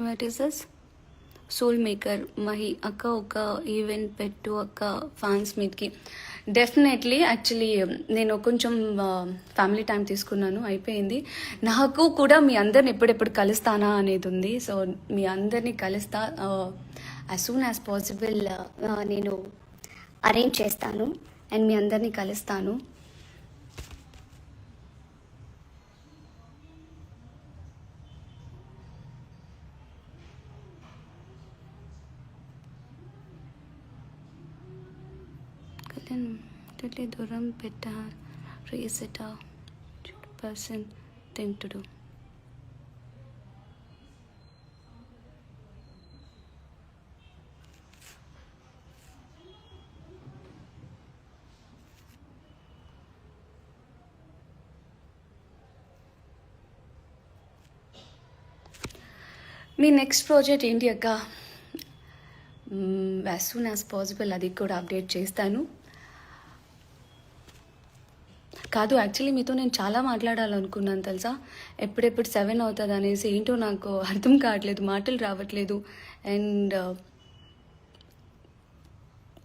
What is this soul maker Mahi అక్క ఒక event పెట్టు అక్క ఫ్యాన్స్ మీట్కి. డెఫినెట్లీ యాక్చువల్లీ నేను కొంచెం ఫ్యామిలీ టైం తీసుకున్నాను, అయిపోయింది. నాకు కూడా మీ అందరిని ఎప్పుడెప్పుడు కలుస్తానా అనేది ఉంది. సో మీ అందరినీ కలుస్తా యాజ్ సూన్ యాజ్ పాసిబుల్. నేను అరేంజ్ చేస్తాను అండ్ మీ అందరినీ కలుస్తాను. దూరం పెట్టారు reset person thing to do. Me next project ఏంటి అక్క? యాజ్ సూన్ యాజ్ పాసిబుల్ అది కూడా అప్డేట్ చేస్తాను. కాదు, యాక్చువల్లీ మీతో నేను చాలా మాట్లాడాలనుకున్నాను తెలుసా. ఎప్పుడెప్పుడు 7 అవుతుంది అనేసి ఏంటో నాకు అర్థం కావట్లేదు, మాటలు రావట్లేదు. అండ్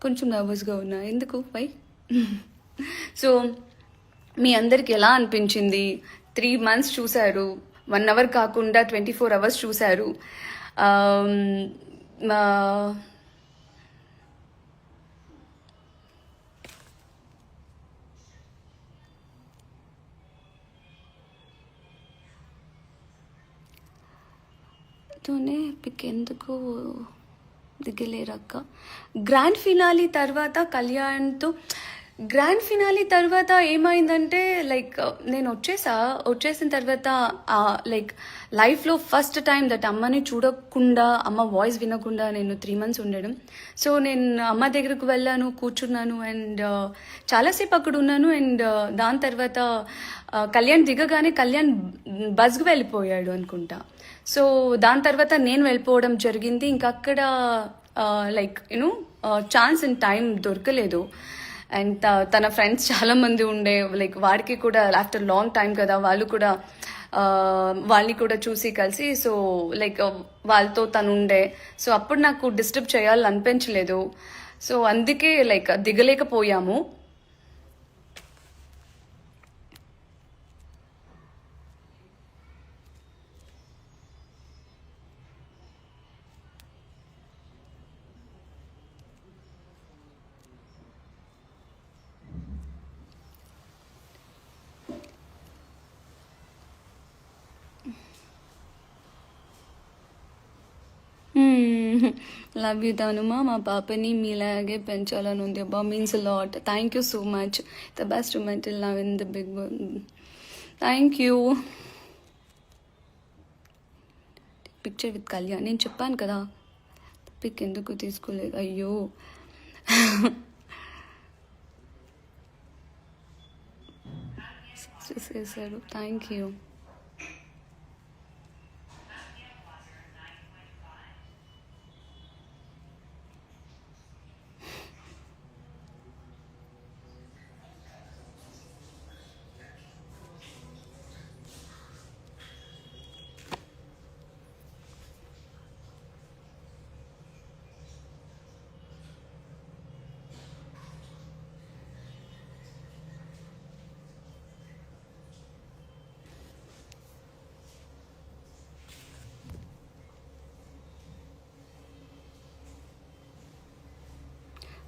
కొంచెం నర్వస్గా ఉన్నా, ఎందుకు వై. సో మీ అందరికి ఎలా అనిపించింది? 3 months చూశారు, 1 hour కాకుండా 24 hours చూశారు. తోనే పిక్ ఎందుకు దిగలేరక్క? గ్రాండ్ ఫినాలీ తర్వాత కళ్యాణ్తో గ్రాండ్ ఫినాలీ తర్వాత ఏమైందంటే లైక్ నేను వచ్చేసిన తర్వాత లైక్ లైఫ్లో ఫస్ట్ టైం దట్ అమ్మని చూడకుండా, అమ్మ వాయిస్ వినకుండా నేను 3 months ఉండడం. సో నేను అమ్మ దగ్గరకు వెళ్ళాను, కూర్చున్నాను అండ్ చాలాసేపు అక్కడ ఉన్నాను. అండ్ దాని తర్వాత కళ్యాణ్ దిగగానే కళ్యాణ్ బస్కి వెళ్ళిపోయాడు అనుకుంటా. సో దాని తర్వాత నేను వెళ్ళిపోవడం జరిగింది. ఇంకా అక్కడ లైక్ ఛాన్స్ అండ్ టైం దొరకలేదు. అండ్ తన ఫ్రెండ్స్ చాలా మంది ఉండే, లైక్ వాడికి కూడా ఆఫ్టర్ లాంగ్ టైం కదా, వాళ్ళు కూడా వాళ్ళని కూడా చూసి కలిసి, సో లైక్ వాళ్ళతో తను ఉండే. సో అప్పుడు నాకు డిస్టర్బ్ చేయాలని అనిపించలేదు. సో అందుకే లైక్ దిగలేకపోయాము. లవ్ యూ తానుమా. మా పాపని మీలాగే పెంచాలని ఉంది అబ్బా. Means lot. Thank you so much. The best mental love in the big one. Thank you. Picture with Kalyan నేను చెప్పాను కదా, పిక్ ఎందుకు తీసుకోలేదు? అయ్యో చేశారు. Thank you.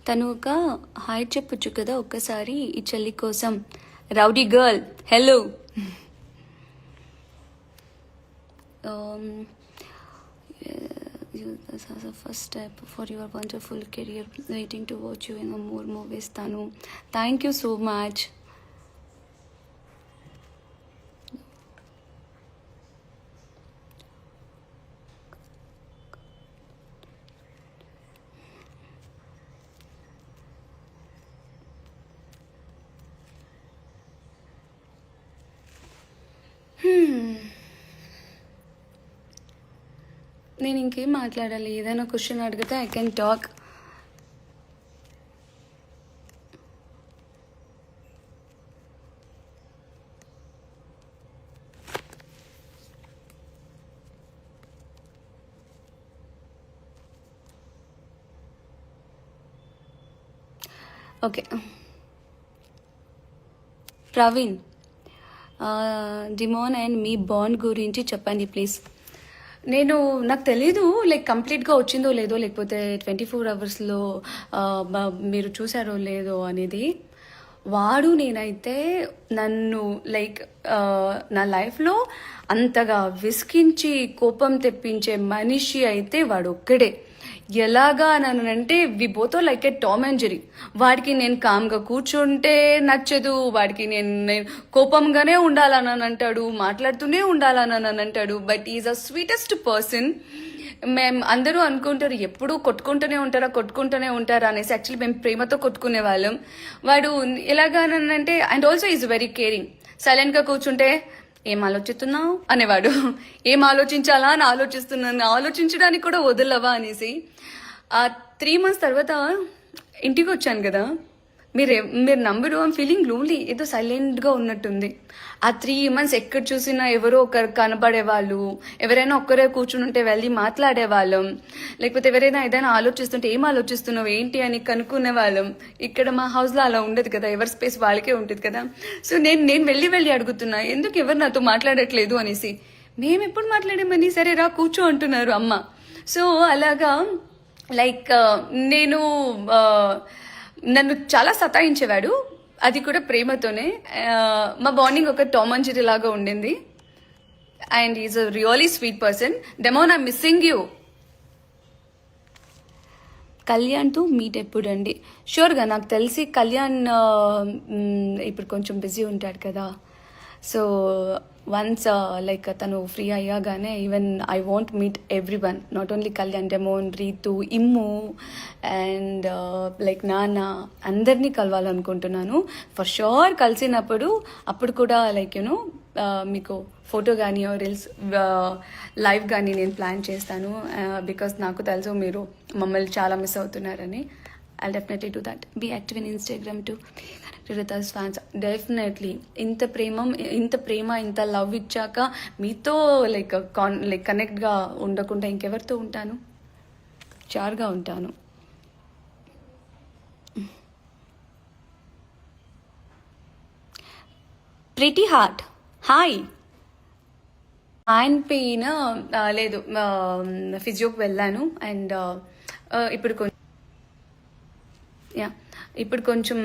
తను ఒక హాయ్ చెప్పొచ్చు కదా ఒక్కసారి ఈ చెల్లి కోసం. Rowdy girl, hello. This as a first step for your wonderful career. Waiting to watch you in more movies, Tanu. Thank you so much. నేను ఇంకేం మాట్లాడాలి? ఏదైనా క్వశ్చన్ అడిగితే I can talk. Okay. Praveen, Damon and మీ bond గురించి చెప్పండి please. నాకు తెలీదు లైక్ కంప్లీట్గా వచ్చిందో లేదో, లేకపోతే 24 అవర్స్లో మీరు చూసారో లేదో అనేది. వాడు నేనైతే నన్ను లైక్ నా లైఫ్లో అంతగా విసికించి కోపం తెప్పించే మనిషి అయితే వాడు ఒక్కడే. ఎలాగా అంటే we both like a Tom and Jerry. వాడికి నేను కామ్గా కూర్చుంటే నచ్చదు, వాడికి నేను కోపంగానే ఉండాలని అంటాడు, మాట్లాడుతూనే ఉండాలని అంటాడు. But is a sweetest person. మేము అందరూ అనుకుంటారు ఎప్పుడూ కొట్టుకుంటూనే ఉంటారా అనేసి. యాక్చువల్లీ మేము ప్రేమతో కొట్టుకునే వాళ్ళం. వాడు ఎలాగానంటే and also is very caring. సైలెంట్గా కూర్చుంటే ఏం ఆలోచిస్తున్నావు అనేవాడు. ఏం ఆలోచించాలా అని ఆలోచించడానికి కూడా వదలవా అనేసి. ఆ 3 months తర్వాత ఇంటికి వచ్చాను కదా, మీరు నంబరు, ఐమ్ ఫీలింగ్ లోన్లీ. ఏదో సైలెంట్గా ఉన్నట్టుంది. ఆ 3 months ఎక్కడ చూసినా ఎవరో ఒకరు కనపడేవాళ్ళు. ఎవరైనా ఒక్కరే కూర్చుని ఉంటే వెళ్ళి మాట్లాడేవాళ్ళం. లేకపోతే ఎవరైనా ఏదైనా ఆలోచిస్తుంటే ఏం ఆలోచిస్తున్నావు ఏంటి అని కనుక్కునే వాళ్ళం. ఇక్కడ మా హౌస్లో అలా ఉండదు కదా, ఎవరి స్పేస్ వాళ్ళకే ఉంటుంది కదా. సో నేను వెళ్ళి అడుగుతున్నా ఎందుకు ఎవరు నాతో మాట్లాడట్లేదు అనేసి. మేము ఎప్పుడు మాట్లాడామని, సరే రా కూర్చో అంటున్నారు అమ్మ. సో అలాగా లైక్ నన్ను చాలా సతాయించేవాడు, అది కూడా ప్రేమతోనే. మా బాండింగ్ ఒక టామ్ అండ్ జెర్రీ లాగా ఉండింది. And is a really sweet person. Demon, I missing you. కళ్యాణ్తో మీట్ ఎప్పుడండి? షూర్గా. నాకు తెలిసి కళ్యాణ్ ఇప్పుడు కొంచెం బిజీ ఉంటాడు కదా. సో వన్స్ లైక్ తను ఫ్రీ అయ్యాగానే, even I want meet everyone, not only Kalyan, Demon, Ritu, Immu and like నాన్న, అందరినీ కలవాలనుకుంటున్నాను. ఫర్ షూర్ కలిసినప్పుడు అప్పుడు కూడా లైక్ యూనో మీకు ఫోటో కానీ రీల్స్ లైవ్ కానీ నేను ప్లాన్ చేస్తాను. బికాస్ నాకు తెలుసు మీరు మమ్మల్ని చాలా మిస్ అవుతున్నారని. I'll definitely do that. Be active in Instagram too. Ririta's fans, definitely. ఇంత ప్రేమ ఇంత లవ్ ఇచ్చాక మీతో లైక్ కనెక్ట్గా ఉండకుండా ఇంకెవరితో ఉంటాను? చార్గా ఉంటాను. Pretty heart, hi. Hand pain లేదు, ఫిజియోకి వెళ్ళాను. అండ్ ఇప్పుడు కొంచెం